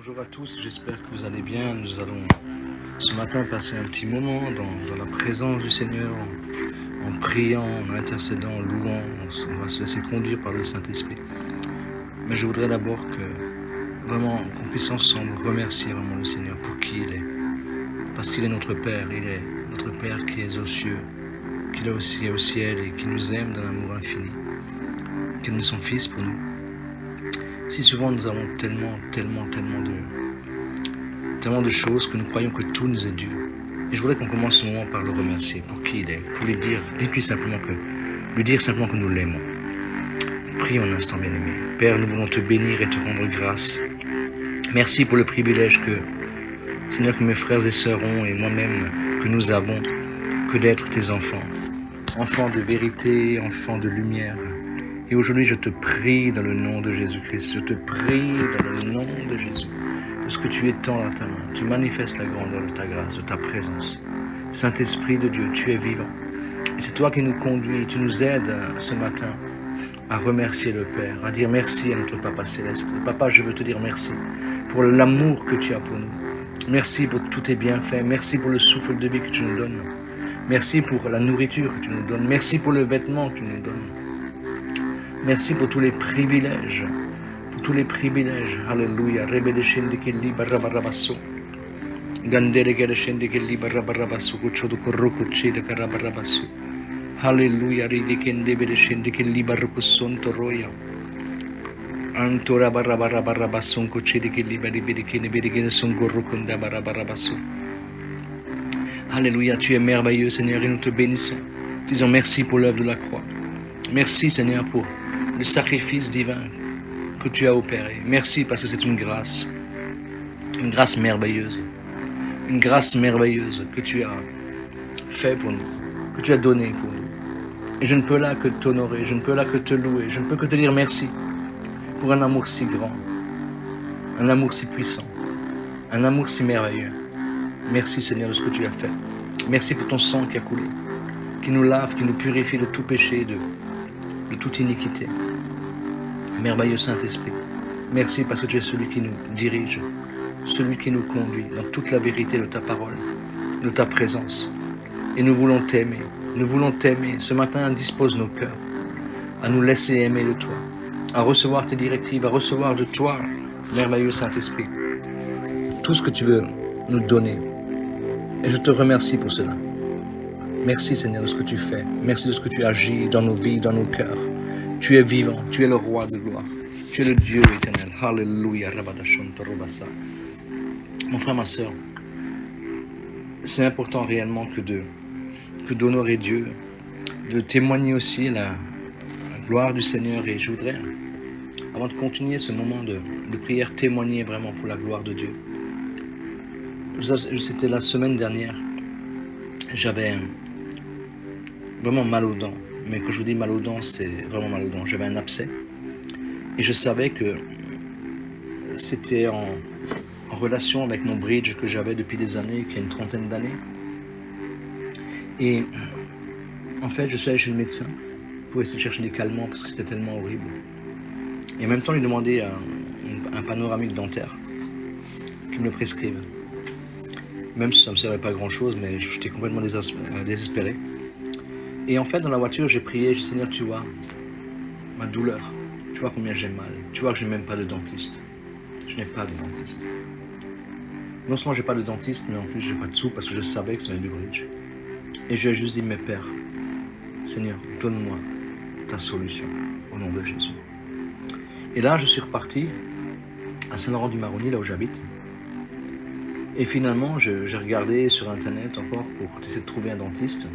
Bonjour à tous, j'espère que vous allez bien. Nous allons ce matin passer un petit moment dans la présence du Seigneur, en priant, en intercédant, en louant. On va se laisser conduire par le Saint-Esprit. Mais je voudrais d'abord que vraiment qu'on puisse ensemble remercier vraiment le Seigneur pour qui il est. Parce qu'il est notre Père, il est notre Père qui est aux cieux, qui est aussi au ciel et qui nous aime d'un amour infini, qu'il est son Fils pour nous. Si souvent nous avons tellement de choses que nous croyons que tout nous est dû. Et je voudrais qu'on commence ce moment par le remercier pour qui il est, pour lui dire, lui dire simplement que nous l'aimons. Prions un instant, bien-aimé. Père, nous voulons te bénir et te rendre grâce. Merci pour le privilège que, Seigneur, que mes frères et sœurs ont et moi-même, que nous avons, que d'être tes enfants. Enfants de vérité, enfants de lumière. Et aujourd'hui, je te prie dans le nom de Jésus-Christ. Je te prie dans le nom de Jésus. Parce que tu étends ta main. Tu manifestes la grandeur de ta grâce, de ta présence. Saint-Esprit de Dieu, tu es vivant. Et c'est toi qui nous conduis. Tu nous aides ce matin à remercier le Père, à dire merci à notre Papa Céleste. Papa, je veux te dire merci pour l'amour que tu as pour nous. Merci pour tous tes bienfaits. Merci pour le souffle de vie que tu nous donnes. Merci pour la nourriture que tu nous donnes. Merci pour le vêtement que tu nous donnes. Merci pour tous les privilèges. Pour tous les privilèges. Alléluia. Alléluia. Antora barabarabarabasson cochede che liberi berichene berichene son gorrocunda barabarabasso. Alléluia, tu es merveilleux Seigneur et nous te bénissons. Disons merci pour l'œuvre de la croix. Merci Seigneur pour le sacrifice divin que tu as opéré. Merci parce que c'est une grâce merveilleuse. Une grâce merveilleuse que tu as fait pour nous, que tu as donné pour nous. Et je ne peux là que t'honorer, je ne peux là que te louer, je ne peux que te dire merci pour un amour si grand, un amour si puissant, un amour si merveilleux. Merci Seigneur de ce que tu as fait. Merci pour ton sang qui a coulé, qui nous lave, qui nous purifie de tout péché, de toute iniquité. Merveilleux Saint-Esprit, merci parce que tu es celui qui nous dirige, celui qui nous conduit dans toute la vérité de ta parole, de ta présence. Et nous voulons t'aimer, nous voulons t'aimer. Ce matin, dispose nos cœurs à nous laisser aimer de toi, à recevoir tes directives, à recevoir de toi, merveilleux Saint-Esprit, tout ce que tu veux nous donner. Et je te remercie pour cela. Merci Seigneur de ce que tu fais. Merci de ce que tu agis dans nos vies, dans nos cœurs. Tu es vivant, tu es le roi de gloire. Tu es le Dieu éternel. Alléluia. Mon frère, ma soeur, c'est important réellement que d'honorer Dieu, de témoigner aussi la gloire du Seigneur. Et je voudrais, avant de continuer ce moment de prière, témoigner vraiment pour la gloire de Dieu. C'était la semaine dernière, j'avais vraiment mal aux dents. Mais quand je vous dis mal aux dents, c'est vraiment mal aux dents. J'avais un abcès. Et je savais que c'était en relation avec mon bridge que j'avais depuis des années, qui a une trentaine d'années. Et en fait, je suis allé chez le médecin pour essayer de chercher des calmants parce que c'était tellement horrible. Et en même temps, lui demander un panoramique dentaire qu'il me le prescrive. Même si ça ne me servait pas à grand chose, mais j'étais complètement désespéré. Et en fait, dans la voiture, j'ai prié, j'ai dit Seigneur, tu vois ma douleur, tu vois combien j'ai mal, tu vois que je n'ai même pas de dentiste. Je n'ai pas de dentiste. Non seulement j'ai pas de dentiste, mais en plus j'ai pas de sous parce que je savais que ça venait du bridge. Et je lui ai juste dit, mais Père, Seigneur, donne-moi ta solution au nom de Jésus. Et là, je suis reparti à Saint-Laurent-du-Maroni, là où j'habite. Et finalement, j'ai regardé sur Internet encore pour essayer de trouver un dentiste.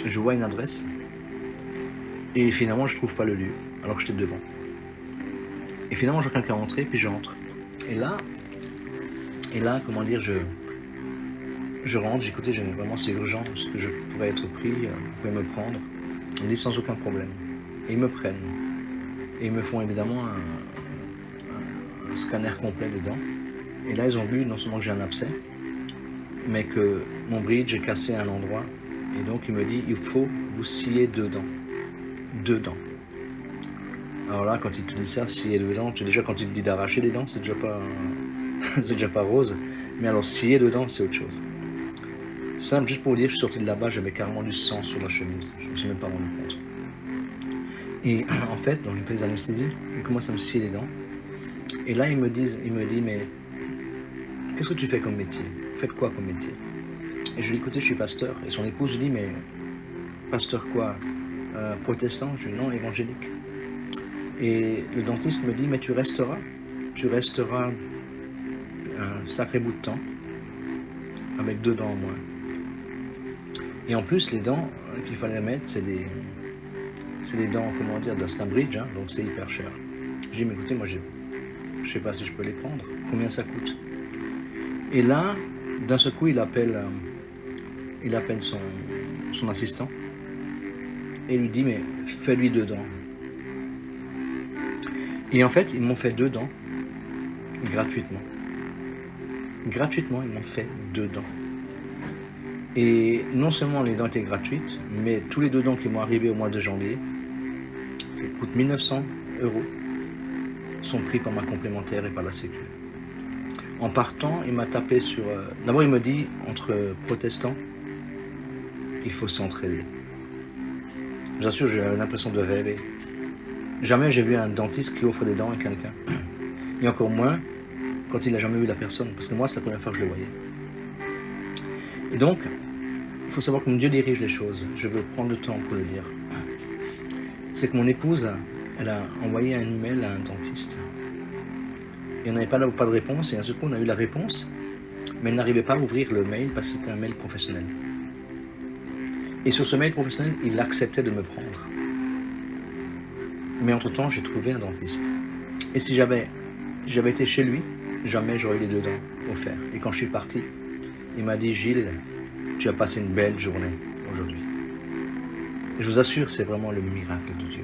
Je vois une adresse. Et finalement, je ne trouve pas le lieu, alors que j'étais devant. Et finalement, je vois quelqu'un rentrer, puis j'entre. Et là, comment dire, je rentre, j'écoutais, vraiment c'est urgent, parce que je pourrais être pris, vous pouvez me prendre. Ils me disent sans aucun problème. Et ils me prennent. Et ils me font évidemment un scanner complet des dents. Et là, ils ont vu non seulement que j'ai un abcès, mais que mon bridge est cassé à un endroit. Et donc, il me dit, il faut vous scier deux dents. Deux dents. Alors là, quand il te dit ça, scier deux dents, déjà quand il te dit d'arracher les dents, c'est déjà pas c'est déjà pas rose, mais alors scier dedans, c'est autre chose. Simple, juste pour vous dire, je suis sorti de là-bas, j'avais carrément du sang sur la chemise. Je me suis même pas rendu compte. Et en fait, donc, il fait des anesthésies, il commence à me scier les dents. Et là, il me dit, mais qu'est-ce que tu fais comme métier? Faites quoi comme métier? Et je lui dis, écoutez, je suis pasteur. Et son épouse lui dit, mais pasteur quoi? Protestant? Je lui dis, non, évangélique. Et le dentiste me dit, mais tu resteras un sacré bout de temps avec 2 dents en moins. Et en plus, les dents qu'il fallait mettre, c'est des dents, comment dire, c'est un bridge, hein, donc c'est hyper cher. J'ai dit, mais écoutez, moi je sais pas si je peux les prendre, combien ça coûte? Et là, d'un seul coup, il appelle son assistant et lui dit, mais fais-lui 2 dents. Et en fait, ils m'ont fait 2 dents gratuitement. Gratuitement, ils m'ont fait 2 dents. Et non seulement les dents étaient gratuites, mais tous les 2 dents qui m'ont arrivé au mois de janvier, ça coûte 1 900 €, sont pris par ma complémentaire et par la Sécu. En partant, il m'a tapé sur... D'abord, il me dit, entre protestants, il faut s'entraider. J'assure, j'ai l'impression de rêver. Jamais j'ai vu un dentiste qui offre des dents à quelqu'un. Et encore moins quand il n'a jamais vu la personne, parce que moi, c'est la première fois que je le voyais. Et donc, il faut savoir que Dieu dirige les choses. Je veux prendre le temps pour le dire. C'est que mon épouse, elle a envoyé un email à un dentiste. Et on n'avait pas de réponse, et à ce coup, on a eu la réponse, mais elle n'arrivait pas à ouvrir le mail parce que c'était un mail professionnel. Et sur ce mail professionnel, il acceptait de me prendre. Mais entre-temps, j'ai trouvé un dentiste. Et si j'avais été chez lui, jamais j'aurais eu les 2 dents offertes. Et quand je suis parti, il m'a dit, Gilles, tu as passé une belle journée aujourd'hui. Et je vous assure, c'est vraiment le miracle de Dieu.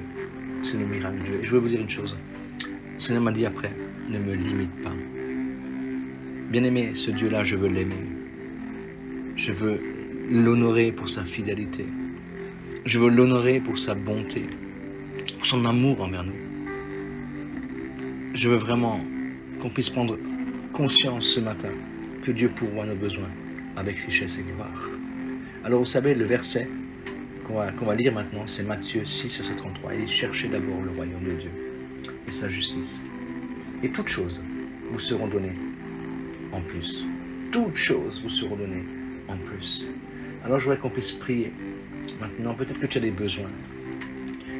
C'est le miracle de Dieu. Et je veux vous dire une chose. Le Seigneur m'a dit après, ne me limite pas. Bien-aimé, ce Dieu-là, je veux l'aimer. Je veux l'honorer pour sa fidélité. Je veux l'honorer pour sa bonté, pour son amour envers nous. Je veux vraiment qu'on puisse prendre conscience ce matin que Dieu pourvoit nos besoins avec richesse et gloire. Alors vous savez, le verset qu'on va lire maintenant, c'est Matthieu 6, verset 33. Il dit, cherchez d'abord le royaume de Dieu et sa justice. Et toutes choses vous seront données en plus. Toutes choses vous seront données en plus. Alors je voudrais qu'on puisse prier. Maintenant, peut-être que tu as des besoins.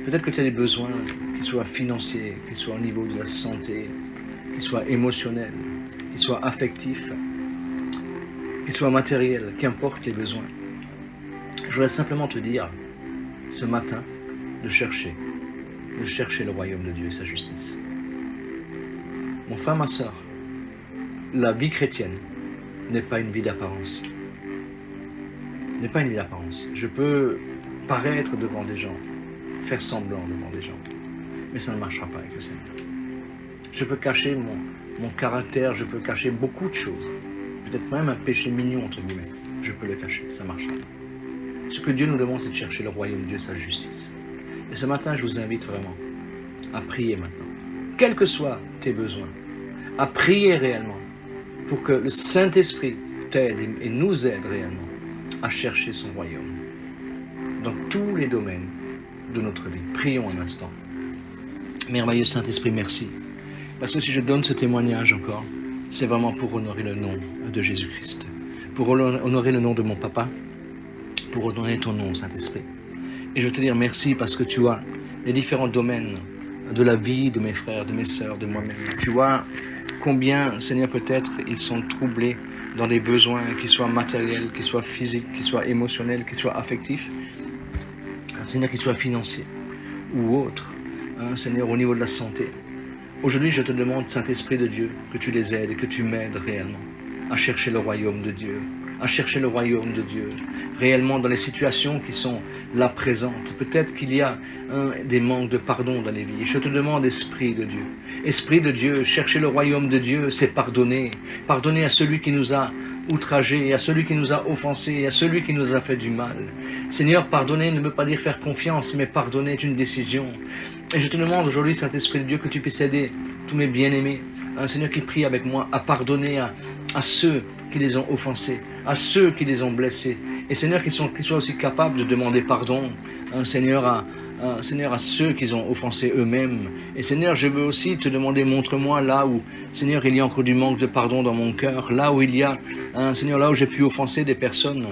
Peut-être que tu as des besoins qui soient financiers, qui soient au niveau de la santé, qui soient émotionnels, qui soient affectifs, qui soient matériels, qu'importe les besoins. Je voudrais simplement te dire, ce matin, de chercher le royaume de Dieu et sa justice. Mon frère, ma soeur, la vie chrétienne n'est pas une vie d'apparence. N'est pas une vie d'apparence. Je peux paraître devant des gens, faire semblant devant des gens, mais ça ne marchera pas avec le Seigneur. Je peux cacher mon caractère, je peux cacher beaucoup de choses, peut-être même un péché mignon entre guillemets, je peux le cacher, ça marchera pas. Ce que Dieu nous demande, c'est de chercher le royaume de Dieu, sa justice. Et ce matin, je vous invite vraiment à prier maintenant, quels que soient tes besoins, à prier réellement pour que le Saint-Esprit t'aide et nous aide réellement à chercher son royaume dans tous les domaines de notre vie. Prions un instant. Merveilleux Saint-Esprit, merci. Parce que si je donne ce témoignage encore, c'est vraiment pour honorer le nom de Jésus-Christ, pour honorer le nom de mon papa, pour honorer ton nom, Saint-Esprit. Et je veux te dire merci parce que tu vois les différents domaines de la vie de mes frères, de mes sœurs, de moi-même. Tu vois combien, Seigneur, peut-être ils sont troublés dans des besoins qui soient matériels, qui soient physiques, qui soient émotionnels, qui soient affectifs, Seigneur, qui soient financiers ou autres, hein, Seigneur, au niveau de la santé. Aujourd'hui, je te demande, Saint-Esprit de Dieu, que tu les aides et que tu m'aides réellement à chercher le royaume de Dieu, à chercher le royaume de Dieu, réellement dans les situations qui sont là présentes. Peut-être qu'il y a des manques de pardon dans les vies. Je te demande, Esprit de Dieu. Esprit de Dieu, chercher le royaume de Dieu, c'est pardonner. Pardonner à celui qui nous a outragés, à celui qui nous a offensés, à celui qui nous a fait du mal. Seigneur, pardonner ne veut pas dire faire confiance, mais pardonner est une décision. Et je te demande aujourd'hui, Saint-Esprit de Dieu, que tu puisses aider tous mes bien-aimés un Seigneur qui prie avec moi à pardonner à ceux qui les ont offensés, à ceux qui les ont blessés. Et Seigneur, qu'ils soient aussi capables de demander pardon, Seigneur, à ceux qu'ils ont offensés eux-mêmes. Et Seigneur, je veux aussi te demander, montre-moi là où, Seigneur, il y a encore du manque de pardon dans mon cœur, là où il y a, Seigneur, là où j'ai pu offenser des personnes,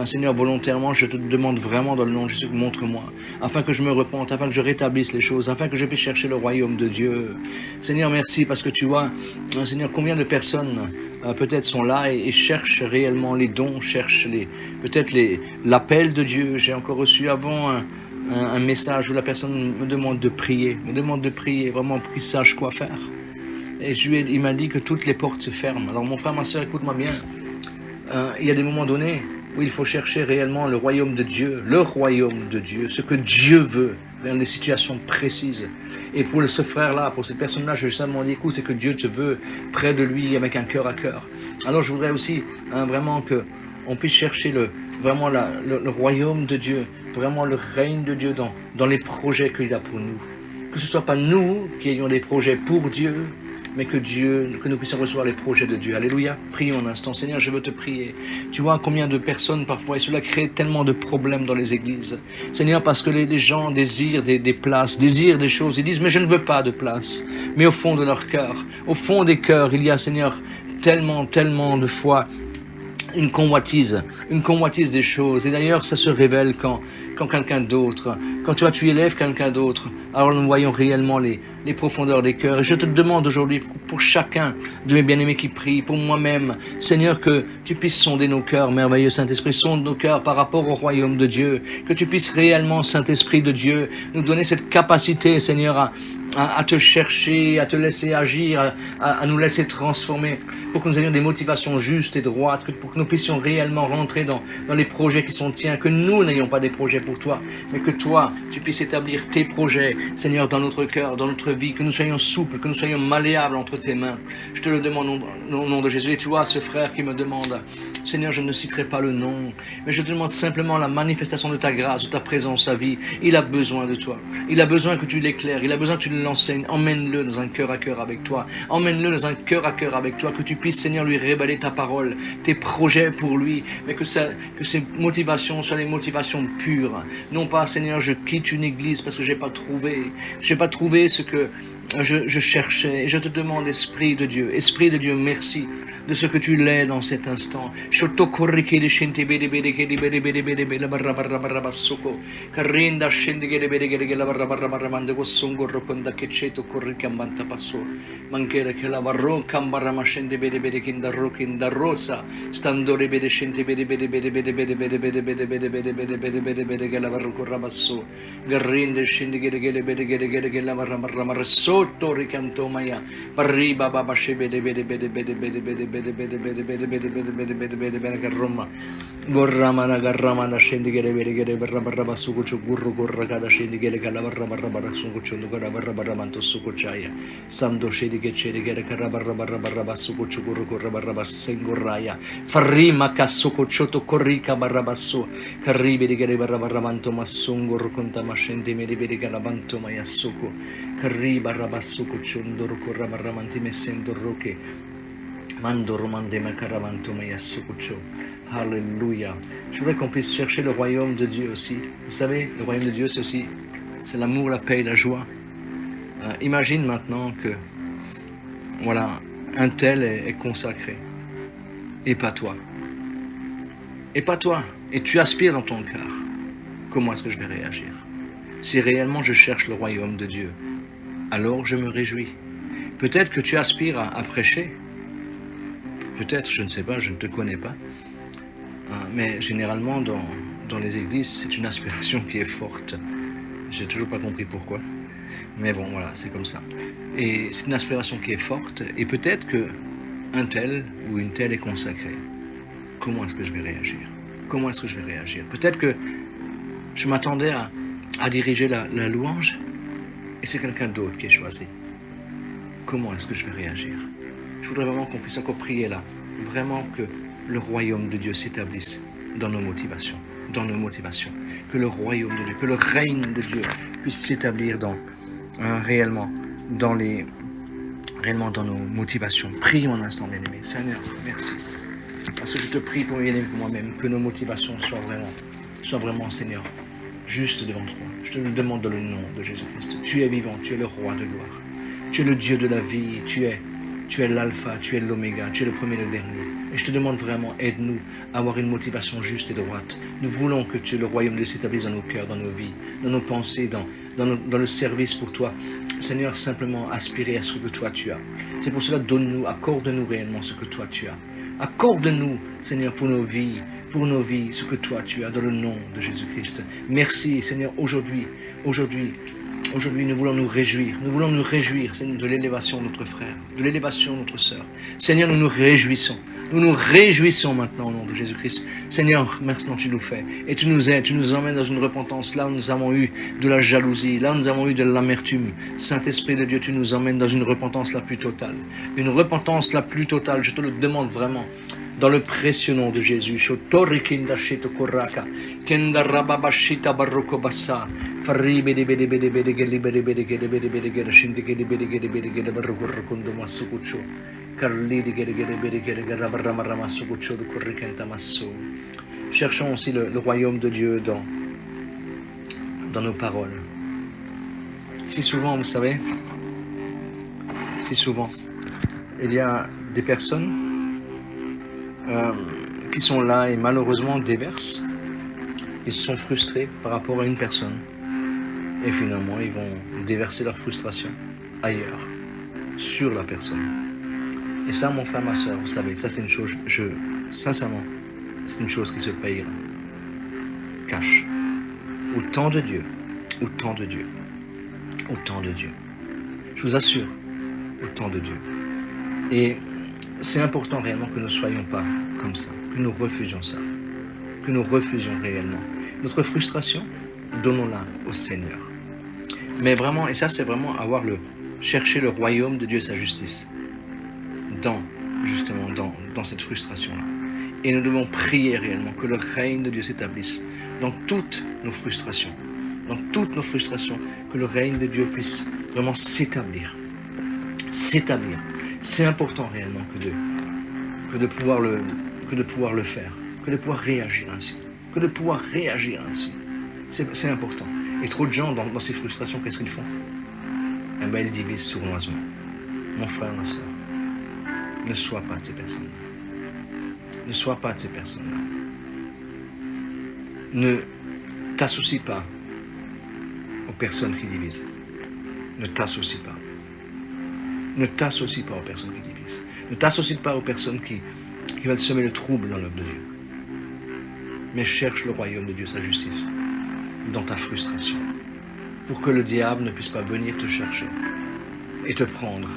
Seigneur, volontairement, je te demande vraiment dans le nom de Jésus, montre-moi, afin que je me repente, afin que je rétablisse les choses, afin que je puisse chercher le royaume de Dieu. Seigneur, merci, parce que tu vois, Seigneur, combien de personnes peut-être sont là et cherchent réellement les dons, cherchent peut-être l'appel de Dieu. J'ai encore reçu avant un message où la personne me demande de prier, vraiment pour qu'il sache quoi faire. Et il m'a dit que toutes les portes se ferment. Alors mon frère, ma soeur, écoute-moi bien. Il y a des moments donnés où il faut chercher réellement le royaume de Dieu, ce que Dieu veut, dans des situations précises. Et pour ce frère-là, pour cette personne-là, je lui ai simplement dit, écoute, c'est que Dieu te veut près de lui avec un cœur à cœur. Alors je voudrais aussi vraiment qu'on puisse chercher le royaume de Dieu, vraiment le règne de Dieu dans les projets qu'il a pour nous. Que ce ne soit pas nous qui ayons des projets pour Dieu, mais que nous puissions recevoir les projets de Dieu. Alléluia. Prions un instant. Seigneur, je veux te prier. Tu vois combien de personnes parfois, et cela crée tellement de problèmes dans les églises. Seigneur, parce que les gens désirent des places, désirent des choses. Ils disent, mais je ne veux pas de place. Mais au fond de leur cœur, au fond des cœurs, il y a, Seigneur, tellement de fois une convoitise des choses. Et d'ailleurs, ça se révèle quand quelqu'un d'autre, quand tu élèves quelqu'un d'autre, alors nous voyons réellement les profondeurs des cœurs. Et je te demande aujourd'hui, pour chacun de mes bien-aimés qui prient, pour moi-même, Seigneur, que tu puisses sonder nos cœurs, merveilleux Saint-Esprit, sonde nos cœurs par rapport au royaume de Dieu, que tu puisses réellement, Saint-Esprit de Dieu, nous donner cette capacité, Seigneur, à te chercher, à te laisser agir, à nous laisser transformer, pour que nous ayons des motivations justes et droites, pour que nous puissions réellement rentrer dans les projets qui sont tiens, que nous n'ayons pas des projets pour toi, mais que toi, tu puisses établir tes projets, Seigneur, dans notre cœur, dans notre vie, que nous soyons souples, que nous soyons malléables entre tes mains. Je te le demande au nom de Jésus. Et tu vois, ce frère qui me demande, Seigneur, je ne citerai pas le nom, mais je te demande simplement la manifestation de ta grâce, de ta présence, sa vie. Il a besoin de toi. Il a besoin que tu l'éclaires. Il a besoin que tu l'enseignes. Emmène-le dans un cœur à cœur avec toi. Emmène-le dans un cœur à cœur avec toi, que tu puisses, Seigneur, lui révéler ta parole, tes projets pour lui, mais que ses motivations soient des motivations pures. Non pas, Seigneur, je quitte une église parce que j'ai pas trouvé ce que je cherchais. Et je te demande, Esprit de Dieu, merci de ce que tu l'es dans cet instant. Manchele che la barro cambara mascende bede bede kinda rokinda rosa standore bede scente bede bede bede bede bede bede bede bede bede bede bede bede bede bede che la barro corrabasso garrinde scende gede gede bede gede gede che la barra barra marra sotto ricanto maia parriba baba sce bede bede bede bede bede bede bede bede bede bede bede bede bede bede bede bede che Roma gorramana garramana scende gede bede gede barra barra basso cuccio gurro corra cada scende gede che la barra barra barra su cuccio gara barra barra manto su cucciaia sando scende che c'è che era barra barra barra basso cuccio corro corra barra basso sengorraia farrima casso cuccioto corrica barra basso carribe di che barra barra manto massungor conta mascente mi rivede che la banto mai assoco carri barra basso cucciondoro corra barra manti messendo roche mando romande ma caravanto mai assocuccio. Alléluia. Je voudrais qu'on puisse chercher le royaume de Dieu aussi. Vous savez, le royaume de Dieu, c'est l'amour, la paix, la joie. Imagine maintenant que, voilà, un tel est consacré, et pas toi. Et pas toi. Et tu aspires dans ton cœur. Comment est-ce que je vais réagir? Si réellement je cherche le royaume de Dieu, alors je me réjouis. Peut-être que tu aspires à prêcher. Peut-être, je ne sais pas, je ne te connais pas. Mais généralement, dans les églises, c'est une aspiration qui est forte. J'ai toujours pas compris pourquoi. Mais bon, voilà, c'est comme ça. Et c'est une aspiration qui est forte. Et peut-être que un tel ou une telle est consacrée. Comment est-ce que je vais réagir? Comment est-ce que je vais réagir? Peut-être que je m'attendais à diriger la louange et c'est quelqu'un d'autre qui est choisi. Comment est-ce que je vais réagir? Je voudrais vraiment qu'on puisse encore prier là. Vraiment que le royaume de Dieu s'établisse dans nos motivations. Que le royaume de Dieu, que le règne de Dieu puisse s'établir réellement dans réellement dans nos motivations. Prions un instant, bien-aimé. Seigneur, merci. Parce que je te prie pour bien-aimé pour moi-même, que nos motivations soient vraiment, Seigneur, justes devant toi. Je te le demande dans le nom de Jésus-Christ. Tu es vivant, tu es le roi de gloire. Tu es le Dieu de la vie, tu es l'alpha, tu es l'oméga, tu es le premier et le dernier. Et je te demande vraiment, aide-nous à avoir une motivation juste et droite. Nous voulons que le royaume de Dieu s'établisse dans nos cœurs, dans nos vies, dans nos pensées, dans le service pour toi. Seigneur, simplement aspirer à ce que toi tu as. C'est pour cela, donne-nous, accorde-nous réellement ce que toi tu as. Accorde-nous, Seigneur, pour nos vies, ce que toi tu as dans le nom de Jésus-Christ. Merci, Seigneur, aujourd'hui, nous voulons nous réjouir, Seigneur, de l'élévation de notre frère, de l'élévation de notre sœur. Seigneur, nous nous réjouissons maintenant au nom de Jésus-Christ. Seigneur, maintenant tu nous fais, et tu nous aides, tu nous emmènes dans une repentance, là où nous avons eu de la jalousie, là où nous avons eu de l'amertume. Saint-Esprit de Dieu, tu nous emmènes dans une repentance la plus totale. Une repentance la plus totale, je te le demande vraiment. Dans le précieux nom de Jésus, cherchons aussi le royaume de Dieu dans nos paroles. Si souvent, vous savez, il y a des personnes qui sont là et malheureusement déversent. Ils sont frustrés par rapport à une personne. Et finalement, ils vont déverser leur frustration ailleurs, sur la personne. Et ça, mon frère, ma soeur, vous savez, ça c'est une chose, sincèrement, c'est une chose qui se payera. Cash. Au temps de Dieu. Je vous assure, au temps de Dieu. Et c'est important réellement que nous ne soyons pas comme ça, que nous refusions ça, que nous refusions réellement. Notre frustration, donnons-la au Seigneur. Mais vraiment, et ça c'est vraiment chercher le royaume de Dieu, sa justice, dans cette frustration-là. Et nous devons prier réellement que le règne de Dieu s'établisse dans toutes nos frustrations, que le règne de Dieu puisse vraiment s'établir. C'est important réellement que de pouvoir le faire, que de pouvoir réagir ainsi. C'est important. Et trop de gens, dans ces frustrations, qu'est-ce qu'ils font? Ils divisent sournoisement. Mon frère, ma soeur, ne sois pas de ces personnes-là. Ne t'associe pas aux personnes qui divisent. Ne t'associe pas aux personnes qui divisent. Ne t'associe pas aux personnes qui veulent semer le trouble dans l'œuvre de Dieu. Mais cherche le royaume de Dieu, sa justice, dans ta frustration, pour que le diable ne puisse pas venir te chercher et te prendre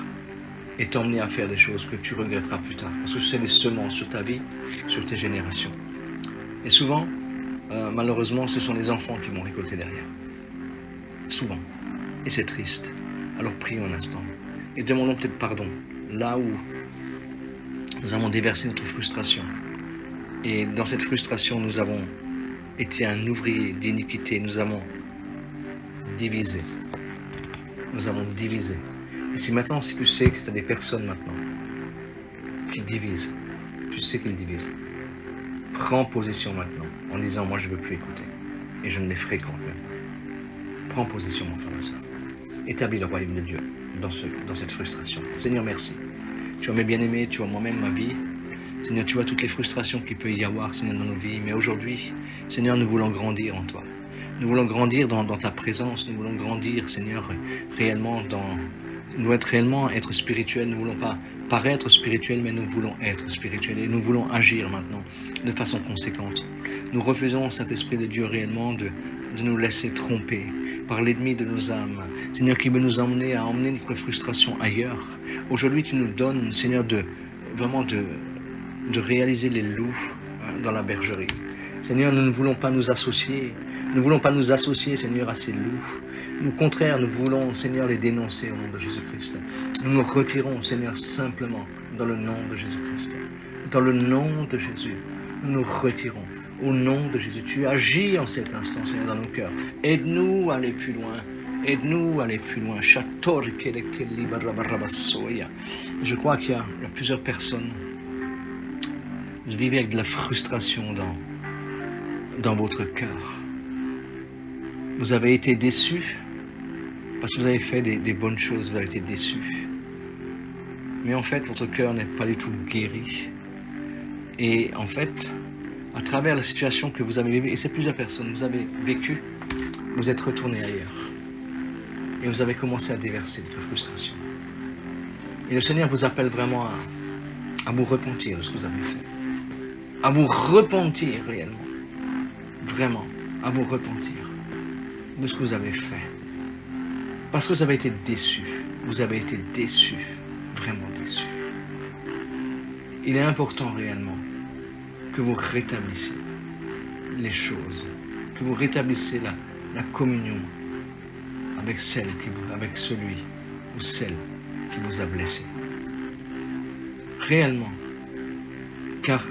et t'emmener à faire des choses que tu regretteras plus tard. Parce que c'est des semences sur ta vie, sur tes générations. Et souvent, malheureusement, ce sont les enfants qui vont récolter derrière. Souvent. Et c'est triste. Alors prions un instant. Et demandons peut-être pardon. Là où nous avons déversé notre frustration. Et dans cette frustration, nous avons été un ouvrier d'iniquité. Nous avons divisé. Et si tu sais que tu as des personnes maintenant qui divisent, tu sais qu'ils divisent, prends position maintenant en disant moi je ne veux plus écouter. Et je ne les fréquente même. Prends position mon frère et soeur. Établis le royaume de Dieu dans cette frustration. Seigneur, merci. Tu vois mes bien-aimés, tu vois moi-même ma vie. Seigneur, tu vois toutes les frustrations qu'il peut y avoir, Seigneur, dans nos vies. Mais aujourd'hui, Seigneur, nous voulons grandir en toi. Nous voulons grandir dans ta présence. Nous voulons grandir, Seigneur, réellement nous voulons réellement être spirituels. Nous ne voulons pas paraître spirituels, mais nous voulons être spirituels. Et nous voulons agir maintenant de façon conséquente. Nous refusons, Saint-Esprit de Dieu, réellement de nous laisser tromper par l'ennemi de nos âmes. Seigneur, qui veut nous emmener à emmener notre frustration ailleurs. Aujourd'hui, tu nous donnes, Seigneur, de réaliser les loups dans la bergerie. Seigneur, nous ne voulons pas nous associer. Nous ne voulons pas nous associer, Seigneur, à ces loups. Au contraire, nous voulons, Seigneur, les dénoncer au nom de Jésus-Christ. Nous nous retirons, Seigneur, simplement dans le nom de Jésus-Christ. Dans le nom de Jésus, nous nous retirons. Au nom de Jésus, tu agis en cet instant, Seigneur, dans nos cœurs. Aide-nous à aller plus loin. Aide-nous à aller plus loin. Je crois qu'il y a plusieurs personnes. Vous vivez avec de la frustration dans votre cœur. Vous avez été déçus parce que vous avez fait des bonnes choses, vous avez été déçus. Mais en fait, votre cœur n'est pas du tout guéri. Et en fait, à travers la situation que vous avez vécue, et c'est plusieurs personnes, vous avez vécu, vous êtes retourné ailleurs. Et vous avez commencé à déverser votre frustration. Et le Seigneur vous appelle vraiment à vous repentir de ce que vous avez fait. À vous repentir réellement. Vraiment, à vous repentir de ce que vous avez fait. Parce que vous avez été déçus. Vous avez été déçus. Vraiment déçus. Il est important réellement que vous rétablissiez les choses. Que vous rétablissiez la communion avec celui ou celle qui vous a blessé. Réellement. Car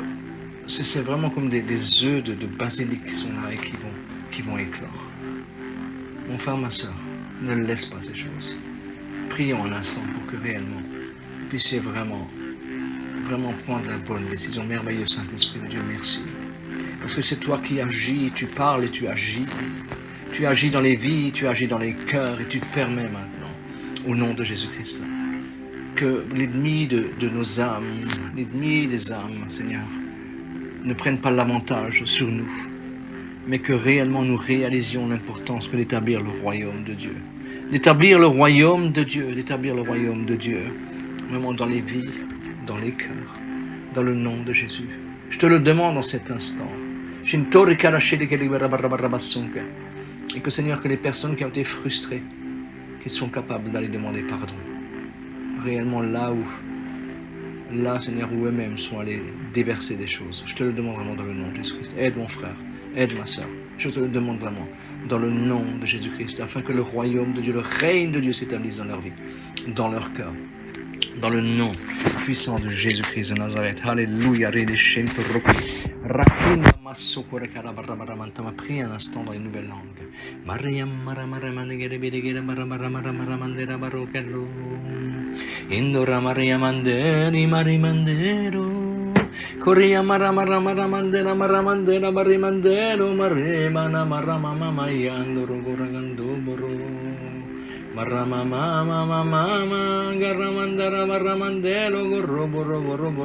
c'est vraiment comme des œufs de basilic qui sont là et qui vont éclore. Mon frère, ma soeur, ne laisse pas ces choses. Prions un instant pour que réellement vous puissiez vraiment prendre la bonne décision. Merveilleux Saint-Esprit de Dieu, merci. Parce que c'est toi qui agis, tu parles et tu agis. Tu agis dans les vies, tu agis dans les cœurs et tu permets maintenant, au nom de Jésus-Christ, que l'ennemi de nos âmes, l'ennemi des âmes, Seigneur, ne prenne pas l'avantage sur nous, mais que réellement nous réalisions l'importance que d'établir le royaume de Dieu. D'établir le royaume de Dieu, d'établir le royaume de Dieu, vraiment dans les vies, dans les cœurs, dans le nom de Jésus. Je te le demande en cet instant. Et que Seigneur, que les personnes qui ont été frustrées, qu'ils sont capables d'aller demander pardon. Réellement là, Seigneur, où eux-mêmes sont allés déverser des choses. Je te le demande vraiment dans le nom de Jésus-Christ. Aide mon frère, aide ma soeur. Je te le demande vraiment dans le nom de Jésus-Christ, afin que le royaume de Dieu, le règne de Dieu s'établisse dans leur vie, dans leur cœur. Dans le nom puissant de Jésus-Christ de Nazareth. Alléluia. Prie un instant dans les nouvelles langues. Indora Maria Manderi Marimandero Korea Maramandera Maramandera Marimandero Marimana Maramama Yandoro Goragandoboro Marama Mama Mama Garamandara Maramandelo Goroboro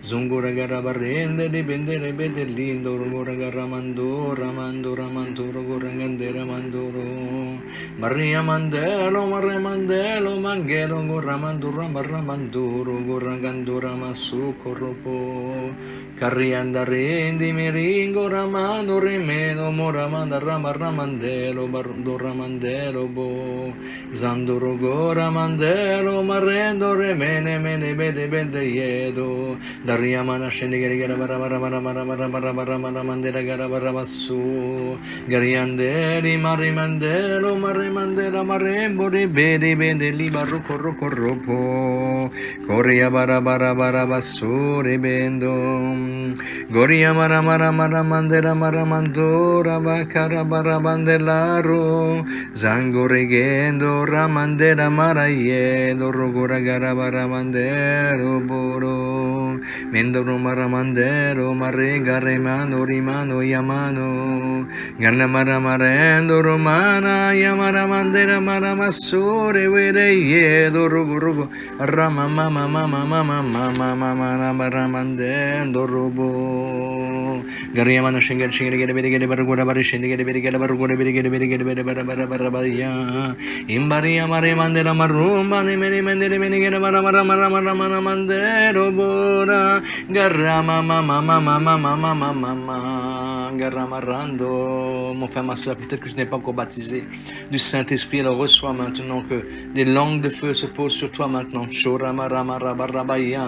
Zungura Garabarende di Bendere Bedelindo Rogora Garamando Ramando Ramantoro Gorangandera Mandoro Maria Mandelo Mare Mandelo Mangelo Goramandura Maramanduro Gorangandura Masuko Ropo Carrianda Rendi Miringo Ramando Remeno Moramanda Ramandelo Barundo Ramandelo Bo Zanduro Goramandelo Marendo Remene Mene Bede Bede Yedo Daria mana scende gara bara mandela gara bara basso Gariandeli marimandelo marimandela marembo de bede bede libaro corro corropo Coria bara basso rebendo Goria mara mandela maramandora bakara bara bandelaro Zango regendo ramandela marayedo rogora gara bara mandelo boro Mendoro maramandero marrega remano rimano yamano Ganna maramarendo romana yamara mandera maramassore vede yedo rugo rama mama maramandendo robo Gariamana shingere bere bargura bare shingere bere bargura bere Imbaria mare mandera marumba ne mendere maramandero bora Garama mama Garamarando. Mon frère, ma soeur, peut-être que je n'ai pas encore baptisé du Saint-Esprit. Alors reçois maintenant que des langues de feu se posent sur toi maintenant. Choramaramarabaya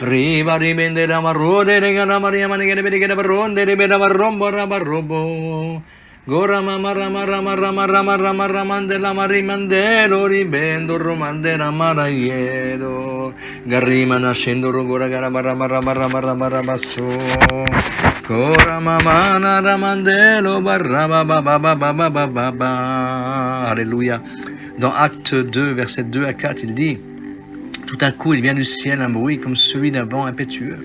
Riba ribendera marode de garamaria manegere de baronde de bedavarombo rabarobo Gora mama rama rama rama rama rama ramandela marimandelo ribendo romandela maraiero. Garima nascendo rogora garama rama rama rama rama rama so. Gora mama na ramandelo baraba baba baba baba baba. Alléluia. Dans Acte 2, versets 2 à 4, il dit: tout à coup, il vient du ciel un bruit comme celui d'un vent impétueux.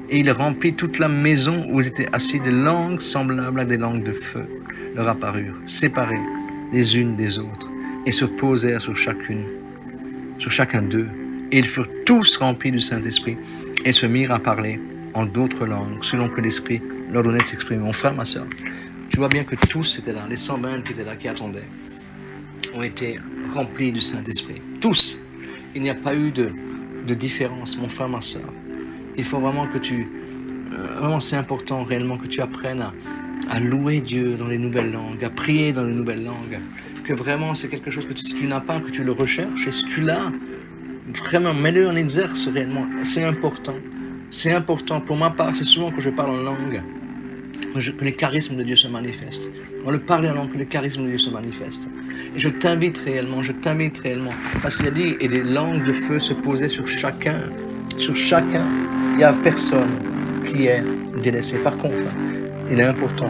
Et il remplit toute la maison où ils étaient assis. Des langues semblables à des langues de feu leur apparurent, séparées les unes des autres, et se posèrent sur chacun d'eux. Et ils furent tous remplis du Saint-Esprit, et se mirent à parler en d'autres langues, selon que l'Esprit leur donnait de s'exprimer. Mon frère, ma soeur, tu vois bien que tous étaient là, les 120 qui étaient là, qui attendaient, ont été remplis du Saint-Esprit. Tous. Il n'y a pas eu de différence, mon frère, ma soeur. Il faut vraiment que vraiment c'est important réellement que tu apprennes à louer Dieu dans les nouvelles langues, à prier dans les nouvelles langues. Que vraiment c'est quelque chose que si tu n'as pas, que tu le recherches. Et si tu l'as, vraiment mets-le en exerce réellement. C'est important. C'est important. Pour ma part, c'est souvent que je parle en langue que les charismes de Dieu se manifestent. On le parle en langue, que les charismes de Dieu se manifestent. Et je t'invite réellement, parce qu'il a dit, et des langues de feu se posaient sur chacun. Sur chacun, il n'y a personne qui est délaissé. Par contre, il est important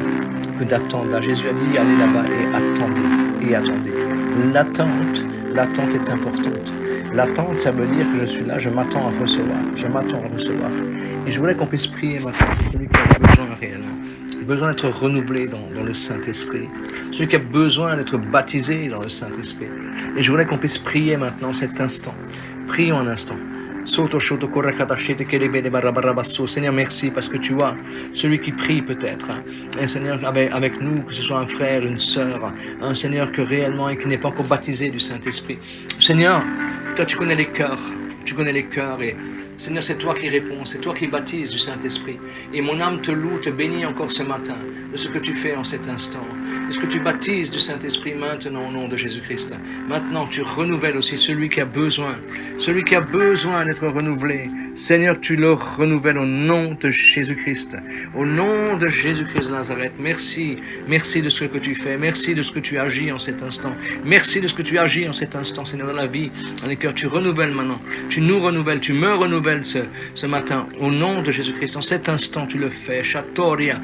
que d'attendre. Là, Jésus a dit, allez là-bas et attendez. L'attente est importante. L'attente, ça veut dire que je suis là, je m'attends à recevoir. Et je voulais qu'on puisse prier maintenant pour celui qui a besoin réellement. Besoin d'être renouvelé dans le Saint-Esprit. Celui qui a besoin d'être baptisé dans le Saint-Esprit. Et je voulais qu'on puisse prier maintenant cet instant. Prions un instant. Seigneur, merci parce que tu vois celui qui prie peut-être. Un Seigneur avec nous, que ce soit un frère, une sœur, un Seigneur que réellement et qui n'est pas encore baptisé du Saint-Esprit. Seigneur, toi tu connais les cœurs et Seigneur, c'est toi qui réponds, c'est toi qui baptises du Saint-Esprit. Et mon âme te loue, te bénit encore ce matin de ce que tu fais en cet instant. De ce que tu baptises du Saint-Esprit maintenant au nom de Jésus-Christ. Maintenant, tu renouvelles aussi celui qui a besoin d'être renouvelé. Seigneur, tu le renouvelles au nom de Jésus-Christ. Au nom de Jésus-Christ de Nazareth. Merci de ce que tu fais. Merci de ce que tu agis en cet instant. Merci de ce que tu agis en cet instant, Seigneur, dans la vie, dans les cœurs. Tu renouvelles maintenant. Tu nous renouvelles, tu me renouvelles ce matin. Au nom de Jésus-Christ, en cet instant, tu le fais. Chatoria,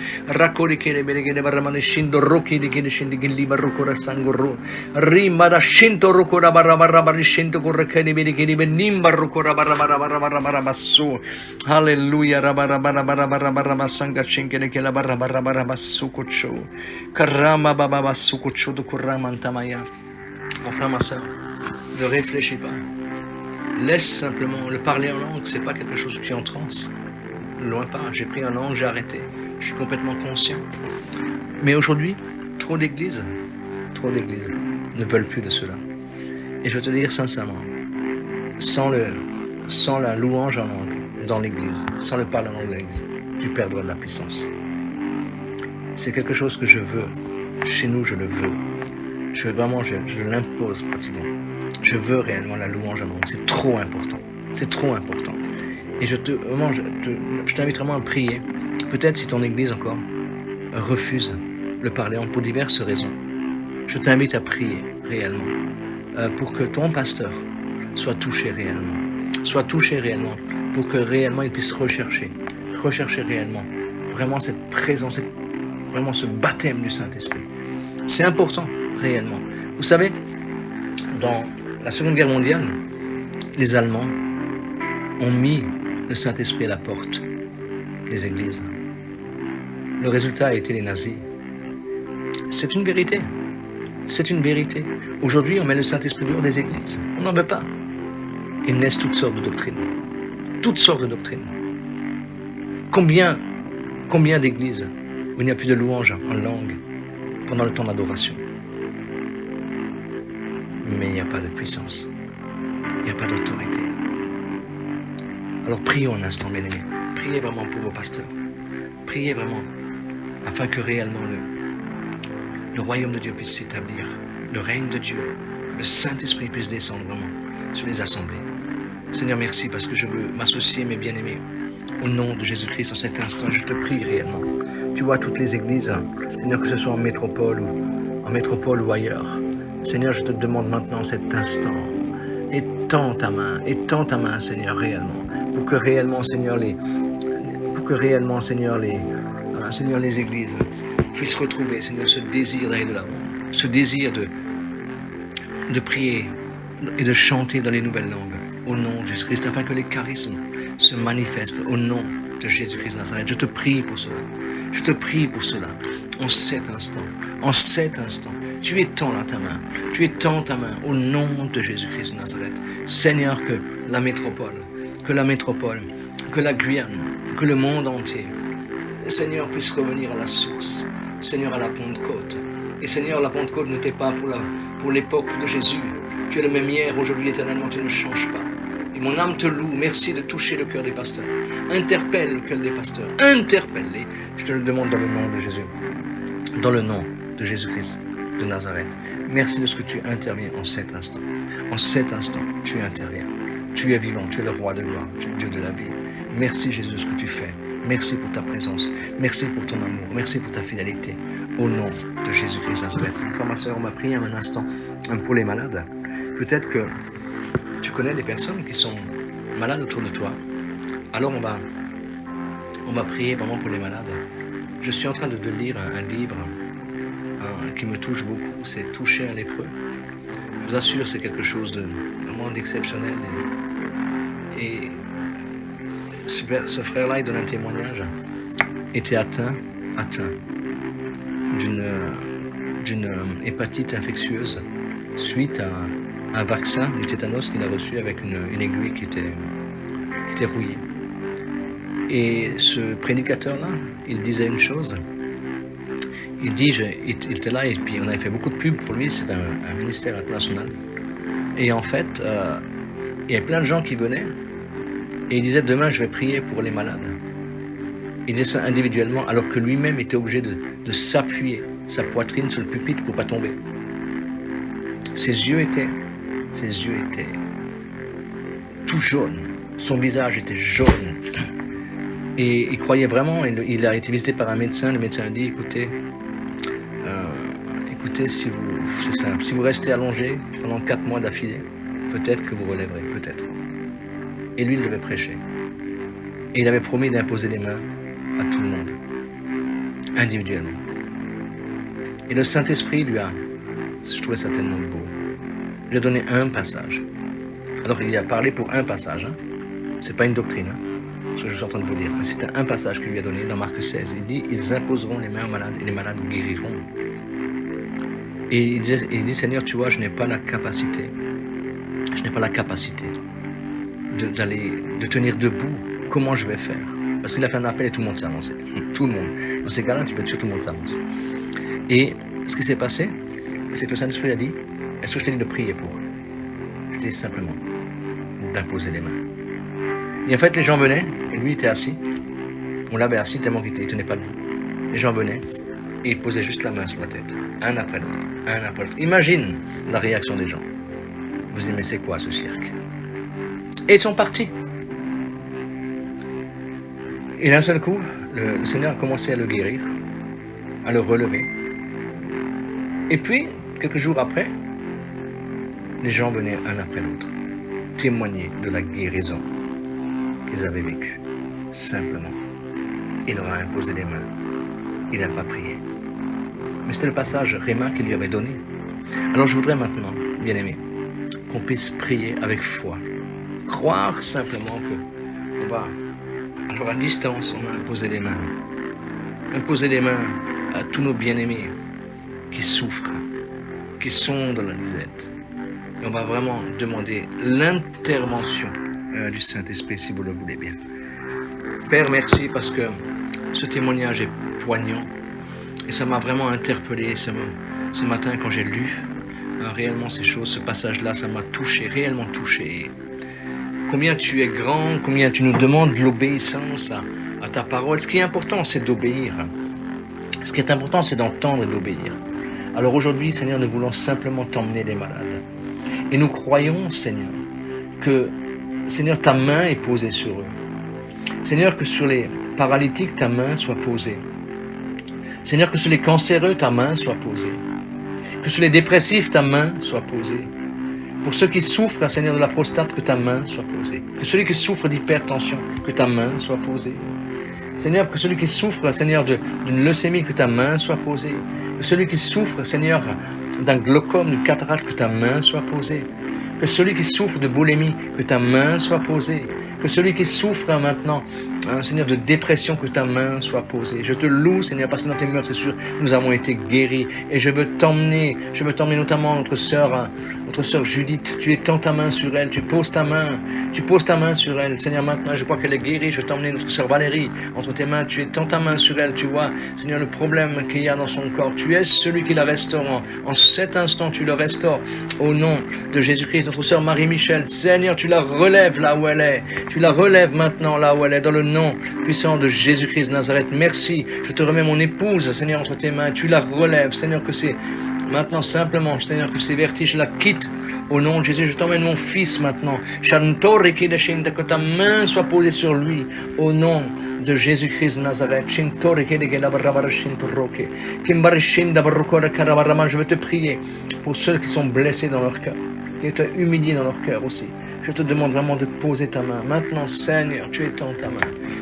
Rimba shinto rokora barra shinto korrekeni bedi nimba rokora barra basso. Hallelujah barra sanga chinkene kela barra basso kocho. Karama baba basso kocho de koramantamaya. Mon frère, ma soeur, ne réfléchis pas. Laisse simplement le parler en langue, c'est pas quelque chose qui est en transe. Loin pas, j'ai pris en langue, j'ai arrêté. Je suis complètement conscient. Mais aujourd'hui, trop d'églises ne veulent plus de cela. Et je vais te le dire sincèrement, sans la louange en langue dans l'église, sans le parler en langue dans l'église, tu perdras de la puissance. C'est quelque chose que je veux. Chez nous, je le veux. Je l'impose pratiquement. Je veux réellement la louange en langue. C'est trop important. Et je t'invite vraiment à prier. Peut-être si ton église encore refuse le parler pour diverses raisons. Je t'invite à prier réellement pour que ton pasteur soit touché réellement, pour que réellement il puisse rechercher réellement vraiment cette présence, vraiment ce baptême du Saint-Esprit. C'est important réellement. Vous savez, dans la Seconde Guerre mondiale, les Allemands ont mis le Saint-Esprit à la porte des églises. Le résultat a été les nazis. C'est une vérité. Aujourd'hui, on met le Saint-Esprit dehors des églises. On n'en veut pas. Il naissent toutes sortes de doctrines. Combien d'églises où il n'y a plus de louange en langue pendant le temps d'adoration? Mais il n'y a pas de puissance. Il n'y a pas d'autorité. Alors prions un instant, bien-aimés. Priez vraiment pour vos pasteurs. Priez vraiment afin que réellement le royaume de Dieu puisse s'établir, le règne de Dieu, que le Saint-Esprit puisse descendre vraiment sur les assemblées. Seigneur, merci parce que je veux m'associer, mes bien-aimés, au nom de Jésus-Christ en cet instant. Je te prie réellement Tu vois toutes les églises, Seigneur, que ce soit en métropole ou ailleurs. Seigneur, je te demande maintenant cet instant, étends ta main, Seigneur, réellement, pour que réellement, Seigneur, Seigneur, les églises puissent retrouver, Seigneur, ce désir d'aller de l'avant, ce désir de prier et de chanter dans les nouvelles langues, au nom de Jésus-Christ, afin que les charismes se manifestent au nom de Jésus-Christ de Nazareth. Je te prie pour cela. Je te prie pour cela. En cet instant, tu étends là ta main. Tu étends ta main au nom de Jésus-Christ de Nazareth. Seigneur, que la métropole, que la Guyane, que le monde entier, Seigneur, puisse revenir à la source. Seigneur, à la Pentecôte. Et Seigneur, la Pentecôte n'était pas pour l'époque de Jésus. Tu es le même hier, aujourd'hui, éternellement, tu ne changes pas. Et mon âme te loue. Merci de toucher le cœur des pasteurs. Interpelle le cœur des pasteurs. Interpelle-les. Je te le demande dans le nom de Jésus. Dans le nom de Jésus-Christ de Nazareth. Merci de ce que tu interviens en cet instant. En cet instant, tu interviens. Tu es vivant. Tu es le roi de gloire. Tu es le Dieu de la vie. Merci Jésus de ce que tu fais. Merci pour ta présence. Merci pour ton amour. Merci pour ta fidélité. Au nom de Jésus-Christ de Nazareth. Frère, ma soeur, on m'a prié un instant pour les malades. Peut-être que tu connais des personnes qui sont malades autour de toi. Alors on va prier vraiment pour les malades. Je suis en train de lire un livre qui me touche beaucoup. C'est Toucher un lépreux. Je vous assure, c'est quelque chose de vraiment d'exceptionnel. Et ce frère-là, il donne un témoignage. Était atteint d'une hépatite infectieuse suite à un vaccin du tétanos qu'il a reçu avec une aiguille qui était rouillée. Et ce prédicateur-là, il disait une chose. Il était là et puis on avait fait beaucoup de pubs pour lui. C'est un ministère international. Et en fait, il y avait plein de gens qui venaient et il disait demain je vais prier pour les malades. Il disait ça individuellement alors que lui-même était obligé de s'appuyer sa poitrine sur le pupitre pour pas tomber. Ses yeux étaient tout jaunes. Son visage était jaune. Et il croyait vraiment, il a été visité par un médecin. Le médecin a dit, écoutez, c'est simple, si vous restez allongé pendant 4 mois d'affilée, peut-être que vous relèverez, peut-être. Et lui, il devait prêcher. Et il avait promis d'imposer les mains à tout le monde, individuellement. Et le Saint-Esprit je trouvais ça tellement beau, lui a donné un passage. Alors il a parlé pour un passage, hein. C'est pas une doctrine, hein, ce que je suis en train de vous dire. Mais c'était un passage qu'il lui a donné dans Marc 16. Il dit, ils imposeront les mains aux malades et les malades guériront. Et il dit, Seigneur, tu vois, je n'ai pas la capacité de tenir debout. Comment je vais faire? Parce qu'il a fait un appel et tout le monde s'est avancé. Tout le monde. Dans ces cas-là, tu peux être sûr que tout le monde s'avance. Et ce qui s'est passé, c'est que le Saint-Esprit a dit, est-ce que je t'ai dit de prier pour? Je t'ai dit simplement d'imposer les mains. Et en fait, les gens venaient, et lui était assis. On l'avait assis tellement qu'il ne tenait pas debout. Les gens venaient, et il posait juste la main sur la tête, un après l'autre. Imagine la réaction des gens. Vous dites, mais c'est quoi ce cirque? Et ils sont partis. Et d'un seul coup, le Seigneur a commencé à le guérir, à le relever. Et puis, quelques jours après, les gens venaient un après l'autre, témoigner de la guérison qu'ils avaient vécue. Simplement. Il leur a imposé les mains. Il n'a pas prié. Mais c'était le passage Réma qu'il lui avait donné. Alors je voudrais maintenant, bien aimé, qu'on puisse prier avec foi. Croire simplement que on va, alors à distance, on va imposer les mains. Imposer les mains à tous nos bien-aimés qui souffrent, qui sont dans la disette. Et on va vraiment demander l'intervention du Saint-Esprit, si vous le voulez bien. Père, merci parce que ce témoignage est poignant et ça m'a vraiment interpellé ce matin quand j'ai lu réellement ces choses, ce passage-là, ça m'a touché, réellement touché. Combien tu es grand, combien tu nous demandes l'obéissance à ta parole. Ce qui est important, c'est d'obéir. Ce qui est important, c'est d'entendre et d'obéir. Alors aujourd'hui, Seigneur, nous voulons simplement t'emmener les malades. Et nous croyons, Seigneur, que, Seigneur, ta main est posée sur eux. Seigneur, que sur les paralytiques, ta main soit posée. Seigneur, que sur les cancéreux, ta main soit posée. Que sur les dépressifs, ta main soit posée. Pour ceux qui souffrent, Seigneur, de la prostate, que ta main soit posée. Que celui qui souffre d'hypertension, que ta main soit posée. Seigneur, que celui qui souffre, Seigneur, d'une leucémie, que ta main soit posée. Que celui qui souffre, Seigneur, d'un glaucome, d'une cataracte, que ta main soit posée. Que celui qui souffre de boulimie, que ta main soit posée. Que celui qui souffre maintenant, Seigneur, de dépression, que ta main soit posée. Je te loue, Seigneur, parce que dans tes meurtrissures, nous avons été guéris. Et je veux t'emmener notamment notre sœur Judith. Tu étends ta main sur elle, tu poses ta main sur elle. Seigneur, maintenant, je crois qu'elle est guérie. Je veux t'emmener notre sœur Valérie entre tes mains. Tu étends ta main sur elle, tu vois, Seigneur, le problème qu'il y a dans son corps. Tu es celui qui la restaure. En cet instant, tu le restaures. Au nom de Jésus-Christ, notre sœur Marie-Michel, Seigneur, tu la relèves là où elle est. Tu la relèves maintenant là où elle est, dans le nom puissant de Jésus-Christ de Nazareth. Merci. Je te remets mon épouse, Seigneur, entre tes mains. Tu la relèves, Seigneur, que c'est maintenant simplement, Seigneur, que ces vertiges la quittent. Au nom de Jésus, je t'emmène mon fils maintenant. Que ta main soit posée sur lui. Au nom de Jésus-Christ de Nazareth. Je veux te prier pour ceux qui sont blessés dans leur cœur, qui étaient humiliés dans leur cœur aussi. Je te demande vraiment de poser ta main. Maintenant, Seigneur, tu étends ta main.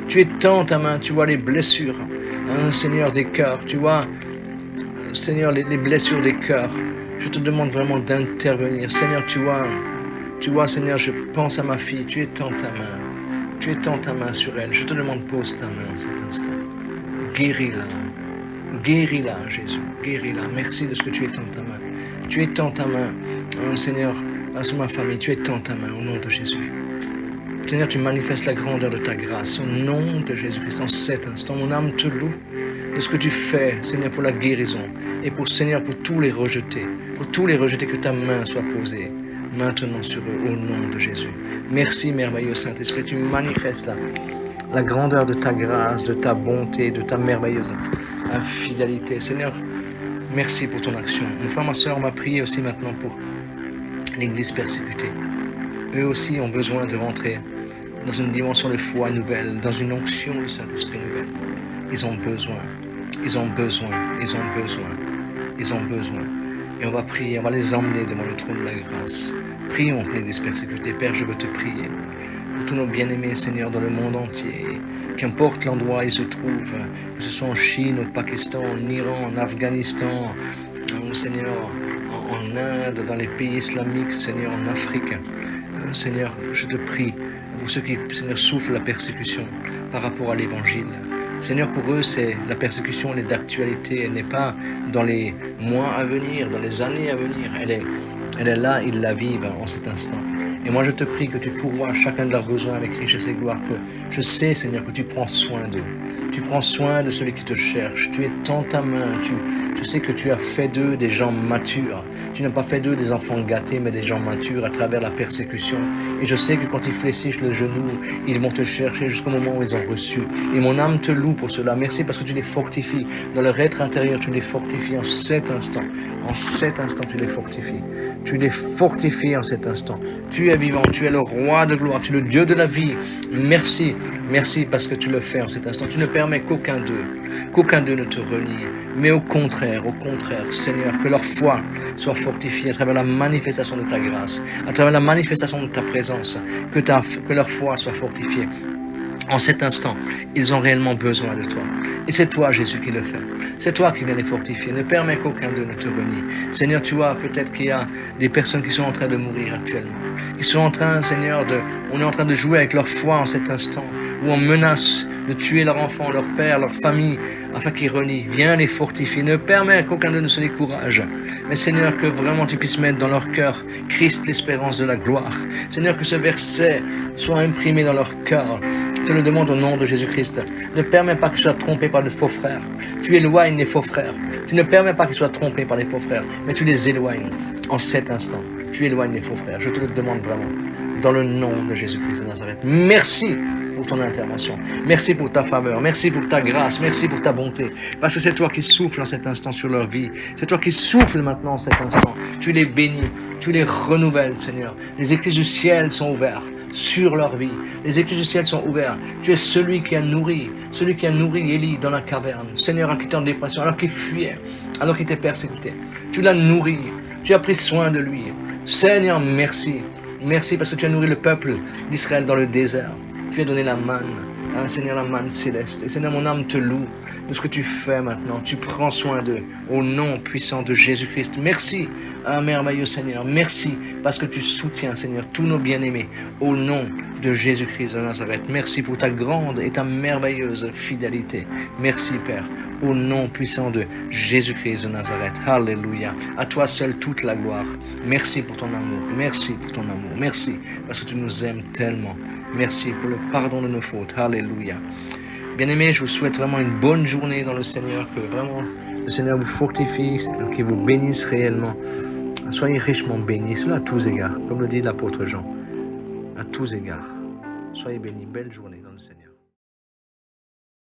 Tu étends ta main, tu vois les blessures, Seigneur, des cœurs. Tu vois, Seigneur, les blessures des cœurs. Je te demande vraiment d'intervenir. Seigneur, tu vois, Seigneur, je pense à ma fille. Tu étends ta main. Tu étends ta main sur elle. Je te demande, pose ta main en cet instant. Guéris-la. Guéris-la, Jésus. Guéris-la. Merci de ce que tu étends ta main. Tu étends ta main, Seigneur, sur ma famille. Tu étends ta main au nom de Jésus. Seigneur, tu manifestes la grandeur de ta grâce au nom de Jésus-Christ. En cet instant, mon âme te loue de ce que tu fais, Seigneur, pour la guérison. Et pour, Seigneur, pour tous les rejetés. Pour tous les rejetés, que ta main soit posée maintenant sur eux, au nom de Jésus. Merci, merveilleux Saint-Esprit. Tu manifestes la grandeur de ta grâce, de ta bonté, de ta merveilleuse fidélité. Seigneur, merci pour ton action. Mon frère, ma soeur, on va prier aussi maintenant pour l'Église persécutée. Eux aussi ont besoin de rentrer dans une dimension de foi nouvelle, dans une onction du Saint-Esprit nouvelle. Ils ont besoin. Et on va prier, on va les emmener devant le trône de la grâce. Prions pour l'Église persécutée. Père, je veux te prier pour tous nos bien-aimés, Seigneur, dans le monde entier. Qu'importe l'endroit où ils se trouvent, que ce soit en Chine, au Pakistan, en Iran, en Afghanistan, Seigneur, en Inde, dans les pays islamiques, Seigneur, en Afrique. Seigneur, je te prie pour ceux qui, Seigneur, souffrent la persécution par rapport à l'Évangile. Seigneur, pour eux, c'est la persécution, elle est d'actualité. Elle n'est pas dans les mois à venir, dans les années à venir. Elle est là, ils la vivent en cet instant. Et moi, je te prie que tu pourvoies chacun de leurs besoins avec richesse et gloire. Que je sais, Seigneur, que tu prends soin d'eux. Tu prends soin de celui qui te cherche. Tu étends ta main. Je sais que tu as fait d'eux des gens matures. Tu n'as pas fait d'eux des enfants gâtés, mais des gens matures à travers la persécution. Et je sais que quand ils fléchissent le genou, ils vont te chercher jusqu'au moment où ils ont reçu. Et mon âme te loue pour cela. Merci parce que tu les fortifies. Dans leur être intérieur, tu les fortifies en cet instant. En cet instant, tu les fortifies. Tu les fortifies en cet instant. Tu es vivant, tu es le roi de gloire, tu es le Dieu de la vie. Merci, merci parce que tu le fais en cet instant. Tu ne permets qu'aucun d'eux ne te renie. Mais au contraire, Seigneur, que leur foi soit fortifiée à travers la manifestation de ta grâce, à travers la manifestation de ta présence, que leur foi soit fortifiée. En cet instant, ils ont réellement besoin de toi. Et c'est toi, Jésus, qui le fait. C'est toi qui viens les fortifier. Ne permets qu'aucun d'eux ne te renie. Seigneur, tu vois, peut-être qu'il y a des personnes qui sont en train de mourir actuellement. Qui sont en train, Seigneur, on est en train de jouer avec leur foi en cet instant. Où on menace de tuer leur enfant, leur père, leur famille, afin qu'ils renient. Viens les fortifier. Ne permets qu'aucun d'eux ne se décourage. Mais Seigneur, que vraiment tu puisses mettre dans leur cœur Christ, l'espérance de la gloire. Seigneur, que ce verset soit imprimé dans leur cœur. Je te le demande au nom de Jésus-Christ. Ne permets pas qu'ils soient trompés par de faux frères. Tu éloignes les faux frères. Tu ne permets pas qu'ils soient trompés par les faux frères, mais tu les éloignes en cet instant. Tu éloignes les faux frères. Je te le demande vraiment. Dans le nom de Jésus-Christ de Nazareth. Merci pour ton intervention. Merci pour ta faveur. Merci pour ta grâce. Merci pour ta bonté. Parce que c'est toi qui souffles en cet instant sur leur vie. C'est toi qui souffles maintenant en cet instant. Tu les bénis. Tu les renouvelles, Seigneur. Les écluses du ciel sont ouvertes. sur leur vie. Les écluses du ciel sont ouvertes. Tu es celui qui a nourri Élie dans la caverne. Seigneur, qui était en dépression, alors qu'il fuyait, alors qu'il était persécuté. Tu l'as nourri, tu as pris soin de lui. Seigneur, merci. Merci parce que tu as nourri le peuple d'Israël dans le désert. Tu as donné la manne, hein, Seigneur, la manne céleste. Et Seigneur, mon âme te loue de ce que tu fais maintenant. Tu prends soin d'eux au nom puissant de Jésus-Christ. Merci, hein, merveilleux Seigneur. Merci parce que tu soutiens, Seigneur, tous nos bien-aimés au nom de Jésus-Christ de Nazareth. Merci pour ta grande et ta merveilleuse fidélité. Merci, Père, au nom puissant de Jésus-Christ de Nazareth. Alléluia. À toi seul toute la gloire. Merci pour ton amour. Merci pour ton amour. Merci parce que tu nous aimes tellement. Merci pour le pardon de nos fautes. Alléluia. Bien-aimés, je vous souhaite vraiment une bonne journée dans le Seigneur, que vraiment le Seigneur vous fortifie, qu'il vous bénisse réellement. Soyez richement bénis, cela à tous égards, comme le dit l'apôtre Jean. À tous égards. Soyez bénis. Belle journée dans le Seigneur.